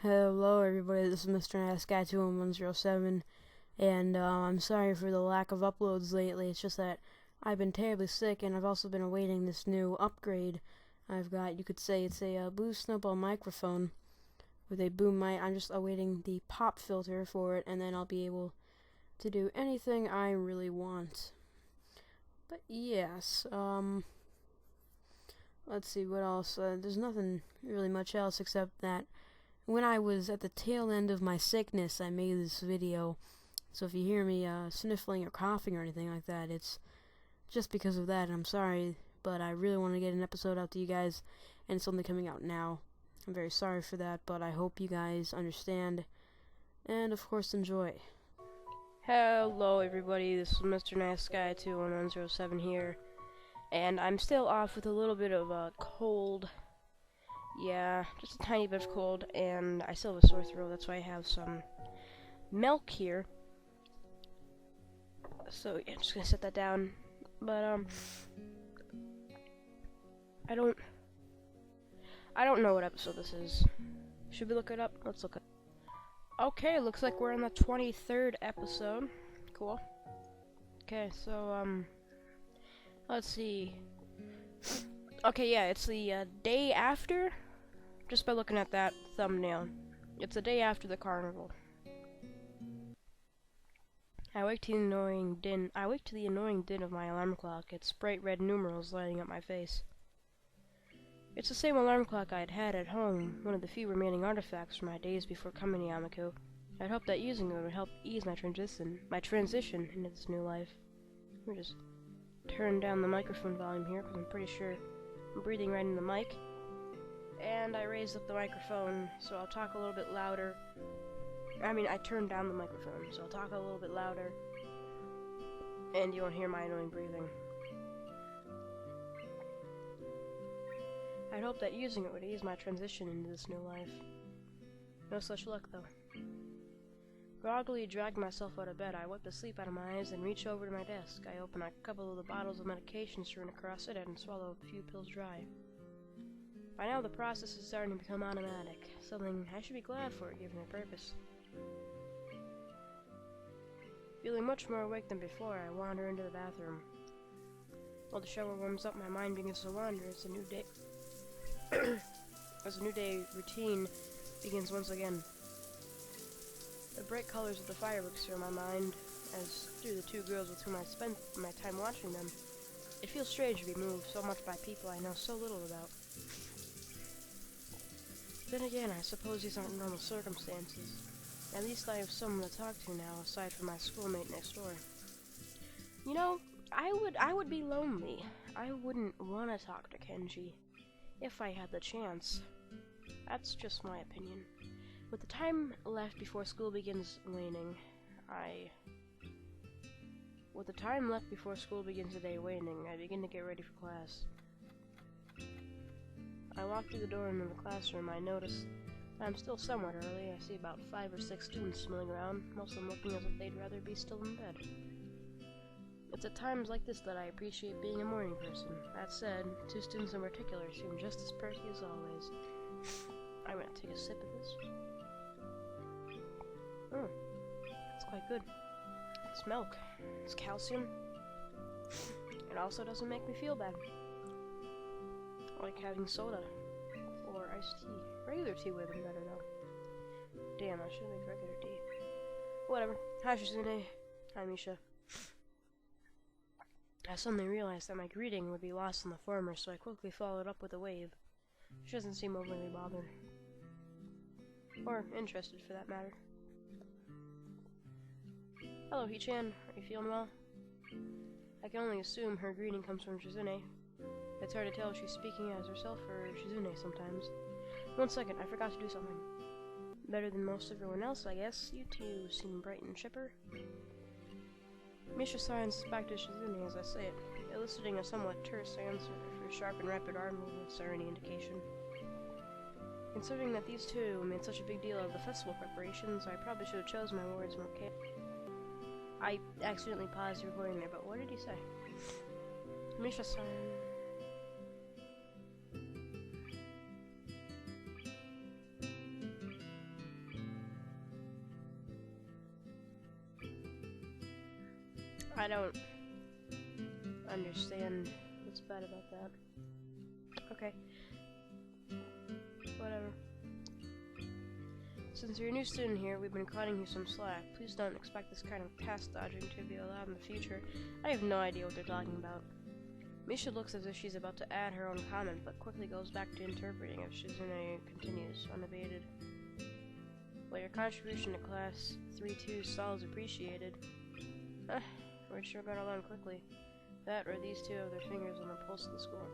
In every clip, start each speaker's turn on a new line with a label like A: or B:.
A: Hello everybody, this is Mr. Nice Guy 21107, and I'm sorry for the lack of uploads lately. It's just that I've been terribly sick, and I've also been awaiting this new upgrade I've got. You could say it's a Blue Snowball microphone with a boom mic. I'm just awaiting the pop filter for it, and then I'll be able to do anything I really want. But yes, let's see what else. There's nothing really much else except that when I was at the tail end of my sickness, I made this video. So if you hear me sniffling or coughing or anything like that, it's just because of that. I'm sorry, but I really want to get an episode out to you guys, and it's only coming out now. I'm very sorry for that, but I hope you guys understand, and of course enjoy. Hello everybody, this is Mr. Nice Guy 21107 here, and I'm still off with a little bit of a cold. Yeah, just a tiny bit of cold, and I still have a sore throat. That's why I have some milk here. So yeah, I'm just gonna set that down. But I don't know what episode this is. Should we look it up? Let's look it up. Okay, looks like we're on the 23rd episode. Cool. Okay, so let's see. Okay, yeah, it's the day after. Just by looking at that thumbnail. It's the day after the carnival. I wake to the annoying din of my alarm clock, its bright red numerals lighting up my face. It's the same alarm clock I'd had at home, one of the few remaining artifacts from my days before coming to Yamako. I'd hoped that using it would help ease my transition into this new life. Let me just turn down the microphone volume here, because I'm pretty sure I'm breathing right in the mic. And I raised up the microphone, so I'll talk a little bit louder. I turned down the microphone, so I'll talk a little bit louder, and you won't hear my annoying breathing. I'd hoped that using it would ease my transition into this new life. No such luck, though. Groggily dragged myself out of bed. I wiped the sleep out of my eyes and reached over to my desk. I opened a couple of the bottles of medication strewn across it and swallowed a few pills dry. By now the process is starting to become automatic, something I should be glad for, given their purpose. Feeling much more awake than before, I wander into the bathroom. While the shower warms up, my mind begins to wander as a new day routine begins once again. The bright colors of the fireworks fill my mind, as do the two girls with whom I spent my time watching them. It feels strange to be moved so much by people I know so little about. Then again, I suppose these aren't normal circumstances. At least I have someone to talk to now, aside from my schoolmate next door. You know, I would be lonely. I wouldn't want to talk to Kenji, if I had the chance. That's just my opinion. With the time left before school begins waning, I begin to get ready for class. I walk through the door into the classroom. I notice that I'm still somewhat early. I see about 5 or 6 students milling around, most of them looking as if they'd rather be still in bed. It's at times like this that I appreciate being a morning person. That said, 2 students in particular seem just as perky as always. I'm gonna take a sip of this. Oh, it's quite good. It's milk. It's calcium. It also doesn't make me feel bad. I like having soda or iced tea. Regular tea would have been better though. Damn, I should have made regular tea. Whatever. Hi Shizune. Hi Misha. I suddenly realized that my greeting would be lost in the former, so I quickly followed up with a wave. She doesn't seem overly bothered. Or interested, for that matter. Hello, Hichan. Are you feeling well? I can only assume her greeting comes from Shizune. It's hard to tell if she's speaking as herself or Shizune sometimes. 1 second, I forgot to do something. Better than most everyone else, I guess. You two seem bright and chipper. Misha signs back to Shizune as I say it, eliciting a somewhat terse answer if her sharp and rapid arm movements are any indication. Considering that these two made such a big deal of the festival preparations, I probably should have chosen my words more carefully. I accidentally paused the recording there, but what did he say? Misha-san.
B: I don't understand what's bad about that. Okay. Whatever. Since you're a new student here, we've been cutting you some slack. Please don't expect this kind of task dodging to be allowed in the future. I have no idea what they're talking about. Misha looks as if she's about to add her own comment, but quickly goes back to interpreting as Shizune continues, unabated. Well, your contribution to Class 3-2 stall is appreciated. Word sure got along quickly. That or these two have their fingers on the pulse of the school.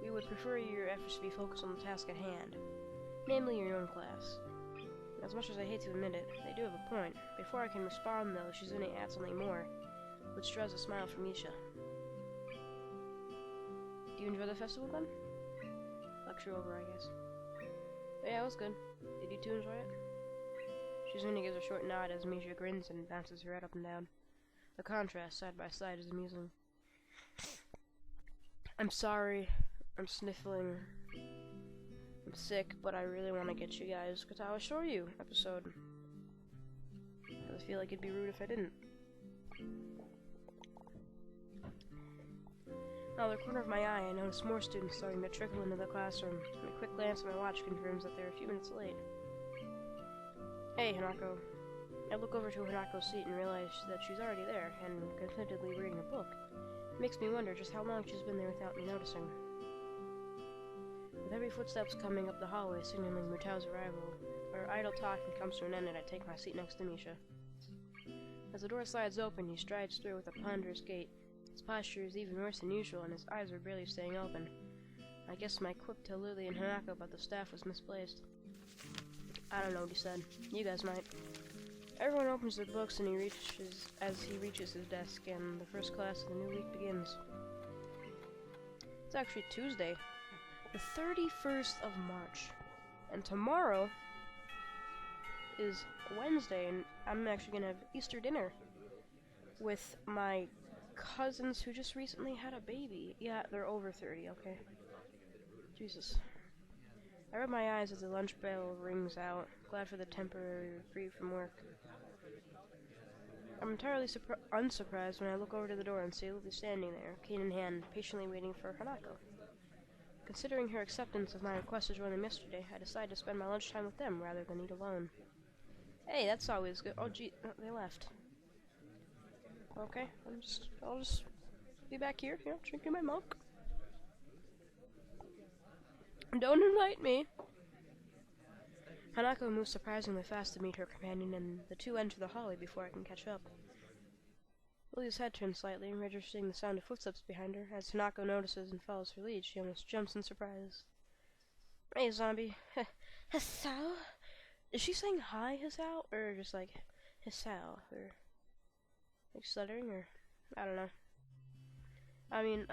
B: We would prefer your efforts to be focused on the task at hand, namely your own class. As much as I hate to admit it, they do have a point. Before I can respond, though, Shizune adds something more, which draws a smile from Misha. Do you enjoy the festival, then? Lecture over, I guess. Yeah, it was good. Did you two enjoy it? Shizune gives a short nod as Misha grins and bounces her head up and down. The contrast, side by side, is amusing. I'm sorry. I'm sniffling. I'm sick, but I really want to get you guys Katawa Shoujo episode. I feel like it'd be rude if I didn't. Out of the corner of my eye, I notice more students starting to trickle into the classroom, and a quick glance at my watch confirms that they're a few minutes late. Hey, Hanako. I look over to Hanako's seat and realize that she's already there, and contentedly reading a book. It makes me wonder just how long she's been there without me noticing. With heavy footsteps coming up the hallway signaling Mutao's arrival, our idle talking comes to an end and I take my seat next to Misha. As the door slides open, he strides through with a ponderous gait. His posture is even worse than usual, and his eyes are barely staying open. I guess my quip to Lily and Hanako about the staff was misplaced. I don't know what he said. You guys might. Everyone opens their books and he reaches his desk, and the first class of the new week begins. It's actually Tuesday, the 31st of March, and tomorrow is Wednesday, and I'm actually gonna have Easter dinner with my cousins who just recently had a baby. Yeah, they're over 30, okay? Jesus. I rub my eyes as the lunch bell rings out, glad for the temporary reprieve from work. I'm entirely unsurprised when I look over to the door and see Lily standing there, cane in hand, patiently waiting for Hanako. Considering her acceptance of my request to join them yesterday, I decided to spend my lunchtime with them rather than eat alone. Hey, that's always good. Oh, gee, they left. Okay, I'll just be back here, drinking my milk. Don't invite me. Hanako moves surprisingly fast to meet her companion, and the two enter the hallway before I can catch up. Lily's head turns slightly, registering the sound of footsteps behind her. As Hanako notices and follows her lead, she almost jumps in surprise. Hey, zombie. Hisao? Is she saying hi, Hisao? Or just like, Hisao? Or like stuttering? Or, I don't know. I mean,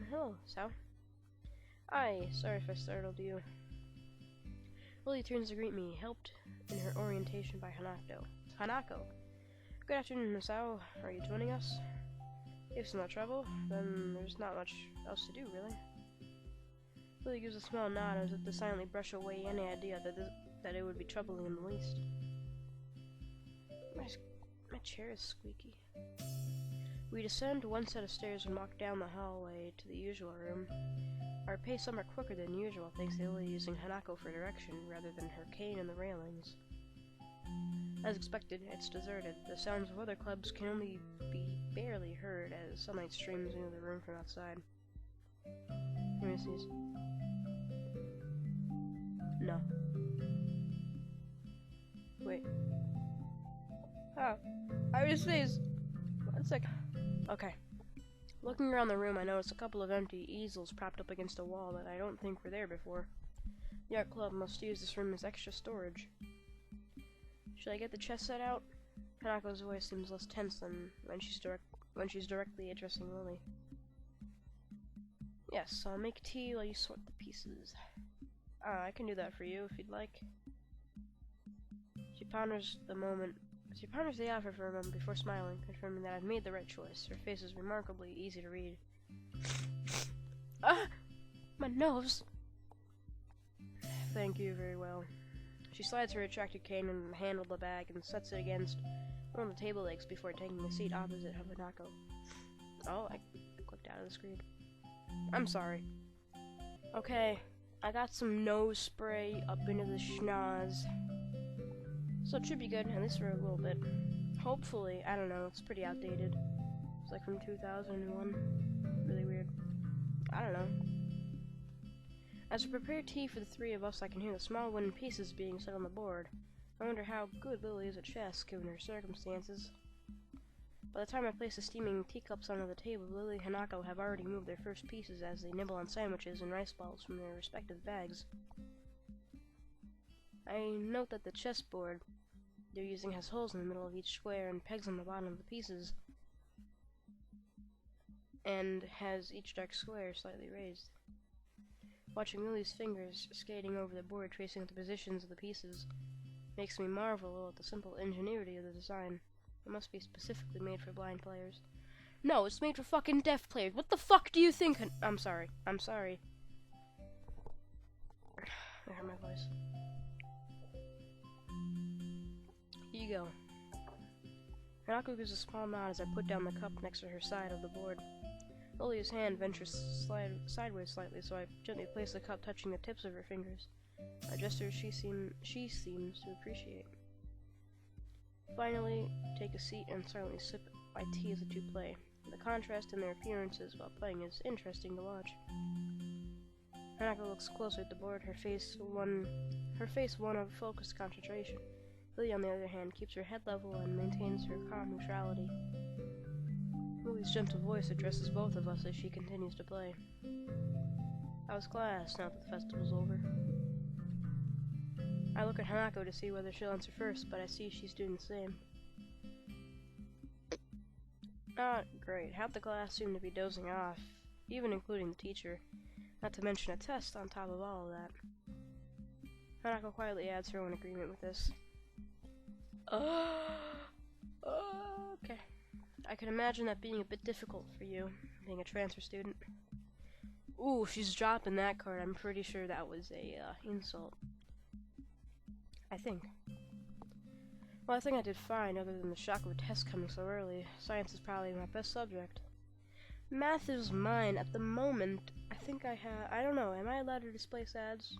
B: hello, Hisao. Hi, sorry if I startled you. Lily turns to greet me, helped in her orientation by Hanako. Good afternoon, Hisao. Are you joining us? If it's not trouble, then there's not much else to do, really. Lily gives a small nod as if to silently brush away any idea that it would be troubling in the least. My chair is squeaky. We descend one set of stairs and walk down the hallway to the usual room. Our pace somewhat quicker than usual, thanks to Lily using Hanako for direction rather than her cane and the railings. As expected, it's deserted. The sounds of other clubs can only be barely heard as sunlight streams into the room from outside. Let me sneeze. No. Wait. Oh, I just sneezed. 1 sec. Okay. Looking around the room, I notice a couple of empty easels propped up against a wall that I don't think were there before. The art club must use this room as extra storage. Should I get the chess set out? Hanako's voice seems less tense than when she's directly addressing Lily. Yes, I'll make tea while you sort the pieces. I can do that for you if you'd like. She ponders the offer for a moment before smiling, confirming that I've made the right choice. Her face is remarkably easy to read. Ah! My nose! Thank you very well. She slides her retracted cane and handle the bag and sets it against on the table legs before taking a seat opposite Hanako. Oh, I clicked out of the screen. I'm sorry. Okay, I got some nose spray up into the schnoz. So it should be good, at least for a little bit. Hopefully, I don't know, it's pretty outdated. It's like from 2001. Really weird. I don't know. As I prepare tea for the three of us, I can hear the small wooden pieces being set on the board. I wonder how good Lily is at chess, given her circumstances. By the time I place the steaming teacups onto the table, Lily and Hanako have already moved their first pieces as they nibble on sandwiches and rice balls from their respective bags. I note that the chessboard they're using has holes in the middle of each square and pegs on the bottom of the pieces, and has each dark square slightly raised. Watching Lily's fingers skating over the board, tracing out the positions of the pieces, makes me marvel at the simple ingenuity of the design. It must be specifically made for blind players. No, it's made for fucking deaf players. What the fuck do you think? I'm sorry. I'm sorry. I heard my voice. Here you go. Hanako gives a small nod as I put down the cup next to her side of the board. Lily's hand ventures sideways slightly, so I gently place the cup, touching the tips of her fingers. A gesture she seems to appreciate. Finally, take a seat and silently sip my tea as the two play. The contrast in their appearances while playing is interesting to watch. Hanako looks closely at the board, her face one of focused concentration. Lily, on the other hand, keeps her head level and maintains her calm neutrality. Lily's gentle voice addresses both of us as she continues to play. How's class now that the festival's over? I look at Hanako to see whether she'll answer first, but I see she's doing the same. Great. Half the class seem to be dozing off, even including the teacher, not to mention a test on top of all of that. Hanako quietly adds her own agreement with this. Okay. I can imagine that being a bit difficult for you, being a transfer student. Ooh, she's dropping that card. I'm pretty sure that was a insult. I think. Well, I think I did fine, other than the shock of a test coming so early. Science is probably my best subject. Math is mine at the moment. I think I don't know, am I allowed to display ads?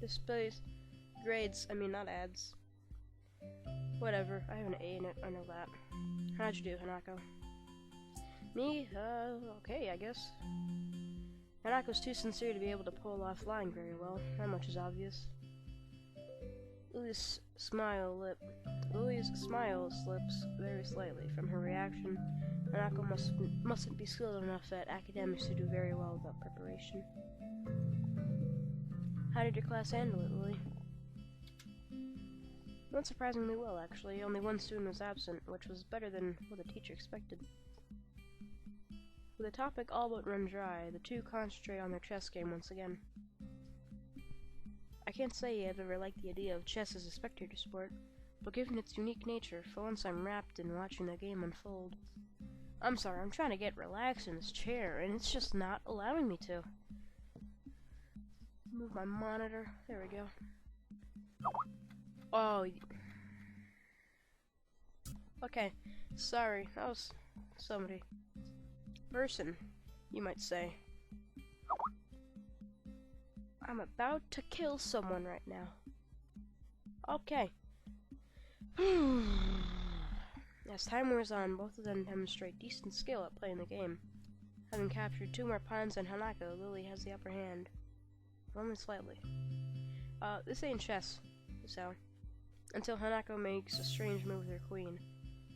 B: Displays grades, I mean not ads. Whatever, I have an A in it, I know that. How'd you do, Hanako? Me? Okay, I guess. Hanako's too sincere to be able to pull off lying very well. That much is obvious. Lily's smile slips very slightly. From her reaction, Hanako mustn't be skilled enough at academics to do very well without preparation. How did your class handle it, Lily? Went surprisingly well, actually. Only one student was absent, which was better than what the teacher expected. With the topic all but run dry, the two concentrate on their chess game once again. I can't say I've ever liked the idea of chess as a spectator sport, but given its unique nature, for once I'm wrapped in watching the game unfold. I'm sorry, I'm trying to get relaxed in this chair, and it's just not allowing me to. Move my monitor. There we go. Oh. Okay. Sorry. That was somebody. Person, you might say. I'm about to kill someone right now. Okay. As time wears on, both of them demonstrate decent skill at playing the game. Having captured 2 more pawns than Hanako, Lily has the upper hand. Only slightly. This ain't chess, so. Until Hanako makes a strange move with her queen.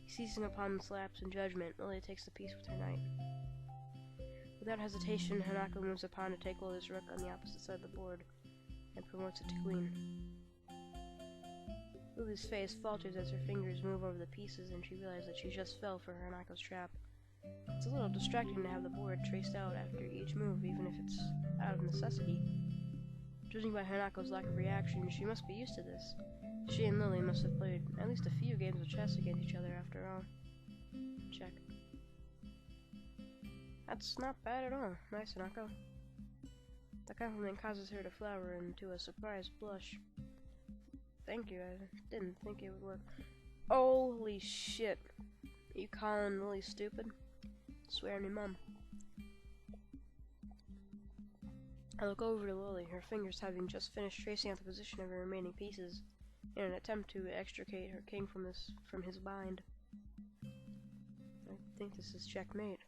B: Seizing upon the slaps in judgment, Lily takes the piece with her knight. Without hesitation, Hanako moves a pawn to take Lily's rook on the opposite side of the board, and promotes it to queen. Lily's face falters as her fingers move over the pieces, and she realizes that she just fell for Hanako's trap. It's a little distracting to have the board traced out after each move, even if it's out of necessity. Judging by Hanako's lack of reaction, she must be used to this. She and Lily must have played at least a few games of chess against each other after all. Check. That's not bad at all. Nice, Hanako. The compliment causes her to flower into a surprised blush. Thank you, I didn't think it would work. Holy shit. Are you calling Lily stupid? Swear on your mom. I look over to Lily, her fingers having just finished tracing out the position of her remaining pieces in an attempt to extricate her king from his bind. I think this is checkmate.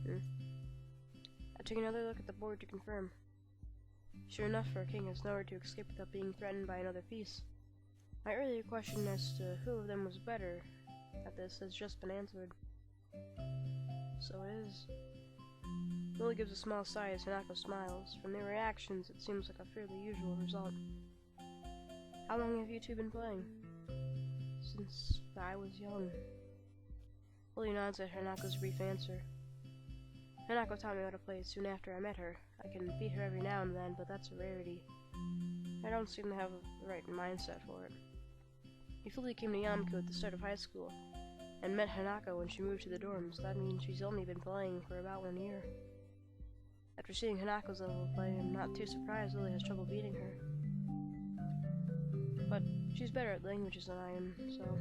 B: I took another look at the board to confirm. Sure enough, our king has nowhere to escape without being threatened by another piece. My earlier question as to who of them was better at this has just been answered. So it is. Lily gives a small sigh as Hanako smiles. From their reactions, it seems like a fairly usual result. How long have you two been playing? Since I was young. Lily nods at Hanako's brief answer. Hanako taught me how to play soon after I met her. I can beat her every now and then, but that's a rarity. I don't seem to have the right mindset for it. If Lily came to Yamaku at the start of high school, and met Hanako when she moved to the dorms, that means she's only been playing for about 1 year. After seeing Hanako's level of play, I'm not too surprised Lily has trouble beating her. But she's better at languages than I am, so...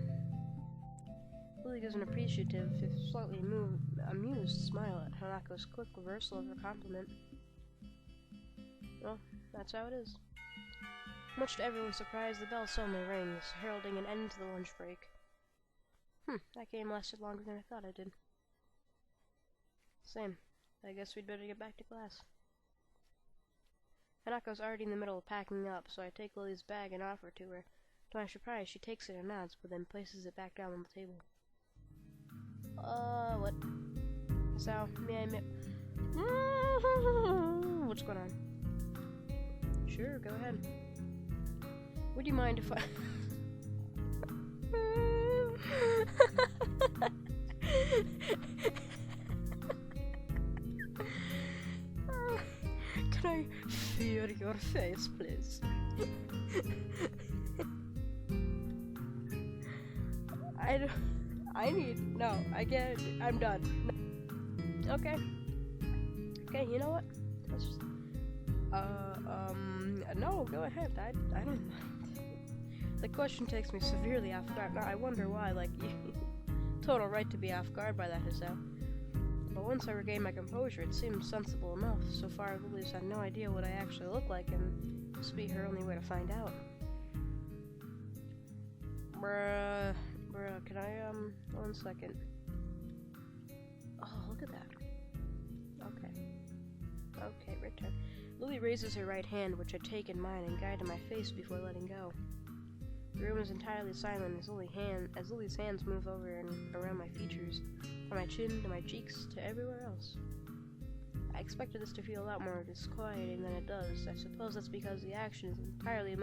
B: Lily gives an appreciative, if slightly amused smile at Hanako's quick reversal of her compliment. Well, that's how it is. Much to everyone's surprise, the bell suddenly rings, heralding an end to the lunch break. That game lasted longer than I thought it did. Same. I guess we'd better get back to class. Hanako's already in the middle of packing up, so I take Lily's bag and offer it to her. To my surprise, she takes it and nods, but then places it back down on the table. What? So, what's going on? Sure, go ahead. Would you mind if I... Can I feel your face, please? I get it. I'm done. No. Okay, you know what? Let's just, no, go ahead. I don't mind. The question takes me severely off guard. Now, I wonder why, like, total right to be off guard by that, Hisao. But once I regained my composure, it seemed sensible enough. So far, Lily's had no idea what I actually look like, and this will be her only way to find out. Bruh, can I, 1 second. Oh, look at that. Okay, return. Lily raises her right hand, which I take in mine and guide to my face before letting go. The room is entirely silent as Lily's hands move over and around my features, from my chin to my cheeks to everywhere else. I expected this to feel a lot more disquieting than it does. I suppose that's because the action is entirely a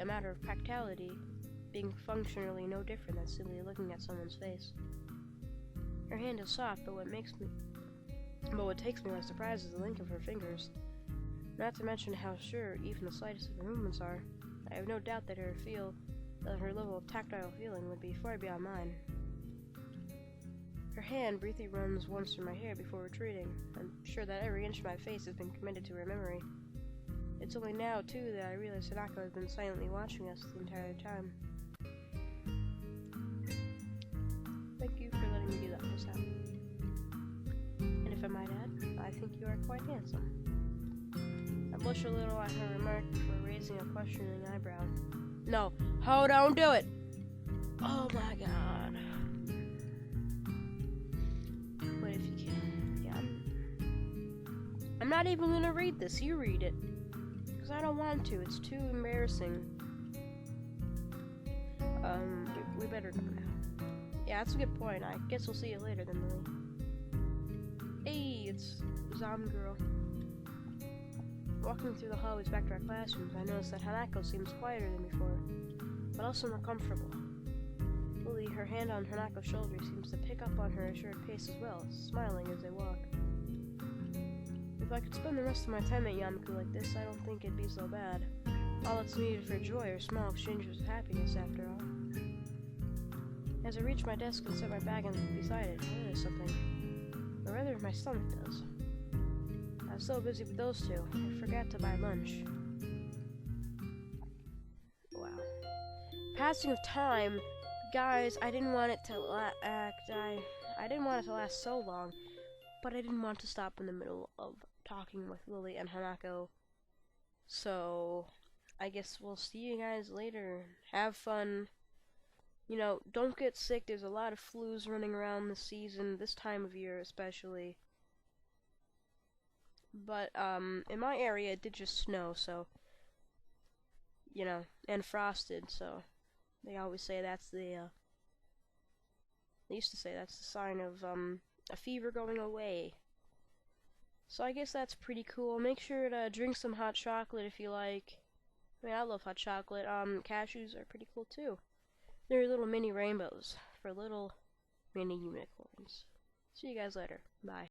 B: matter of practicality, being functionally no different than simply looking at someone's face. Her hand is soft, but what takes me by surprise is the length of her fingers. Not to mention how sure even the slightest of her movements are. I have no doubt that her level of tactile feeling would be far beyond mine. Her hand briefly runs once through my hair before retreating. I'm sure that every inch of my face has been committed to her memory. It's only now, too, that I realize Hanako has been silently watching us the entire time. Thank you for letting me do that just now. And if I might add, I think you are quite handsome. I blush a little at her remark before raising a questioning eyebrow. No, don't do it! Oh my god. But if you can, yeah. I'm not even gonna read this, you read it. Because I don't want to, it's too embarrassing. We better go now. Yeah, that's a good point. I guess we'll see you later then, Lily. Hey, it's Zom Girl. Walking through the hallways back to our classrooms, I noticed that Hanako seems quieter than before, but also more comfortable. Lily, her hand on Hanako's shoulder, seems to pick up on her assured pace as well, smiling as they walk. If I could spend the rest of my time at Yamaku like this, I don't think it'd be so bad. All that's needed for joy are small exchanges of happiness, after all. As I reach my desk and set my bag beside it, I notice something. Or rather, my stomach does. I was so busy with those two, I forgot to buy lunch. Wow. passing of time, guys, I didn't want it to I didn't want it to last so long, but I didn't want to stop in the middle of talking with Lily and Hanako. So, I guess we'll see you guys later. Have fun. You know, don't get sick. There's a lot of flus running around this season, this time of year especially. But, in my area it did just snow, so, you know, and frosted, so they always say that's the, they used to say that's the sign of, a fever going away. So I guess that's pretty cool. Make sure to drink some hot chocolate if you like. I mean, I love hot chocolate. Cashews are pretty cool too. They're little mini rainbows for little mini unicorns. See you guys later. Bye.